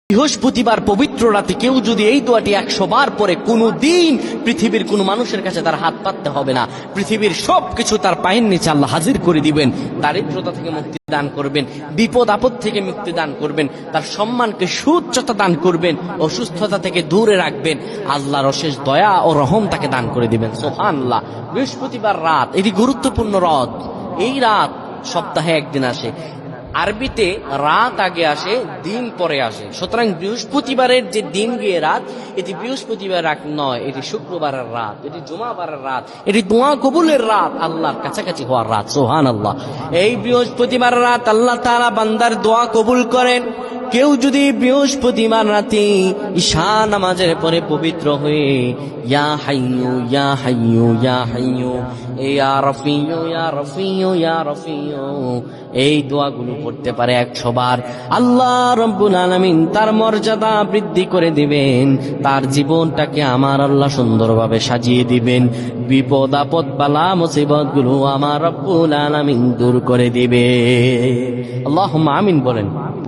বৃহস্পতিবার পবিত্র রাতে কেউ যদি এই দোয়াটি 100 বার পরে কোনদিন পৃথিবীর কোন মানুষের কাছে তার হাত পাততে হবে না। পৃথিবীর সবকিছু তার পায়ের নিচে আল্লাহ হাজির করে দিবেন। দারিদ্রতা থেকে মুক্তি দান করবেন, বিপদ আপদ থেকে মুক্তি দান করবেন, তার সম্মানকে সুউচ্চতা দান করবেন, অসুস্থতা থেকে দূরে রাখবেন। আল্লাহর অশেষ দয়া ও রহম তাকে দান করে দিবেন। সুবহানাল্লাহ। বৃহস্পতিবার রাত এটি গুরুত্বপূর্ণ রাত। এই রাত সপ্তাহে একদিন আসে। আরবিতে রাত আগে আসে, দিন পরে আসে। সুতরাং বৃহস্পতিবারের যে দিন গিয়ে রাত, এটি বৃহস্পতিবার রাত নয়, এটি শুক্রবারের রাত, এটি জুমাবারের রাত, এটি দোয়া কবুলের রাত, আল্লাহর কাছাকাছি হওয়ার রাত। সুবহানাল্লাহ। এই বৃহস্পতিবার রাত আল্লাহ তাআলা বান্দার দোয়া কবুল করেন। কেউ যদি বৃহস্পতিবার রাতে ঈশা নামাজের পরে পবিত্র হয়ে ইয়া হাইয়ু ইয়া হাইয়ু ইয়া হাইয়ু ইয়া রাফিয়ু ইয়া রাফিয়ু ইয়া রাফিয়ু এই দোয়াগুলো পড়তে পারে 100 বার, আল্লাহ রব্বুল আলামিন তার মর্যাদা বৃদ্ধি করে দিবেন। তার জীবনটাকে আমার আল্লাহ সুন্দরভাবে সাজিয়ে দিবেন। বিপদ আপদ বালা মুসিবত গুলো আমার রব্বুল আলামিন দূর করে দিবে। আল্লাহুম্মা আমিন বলেন।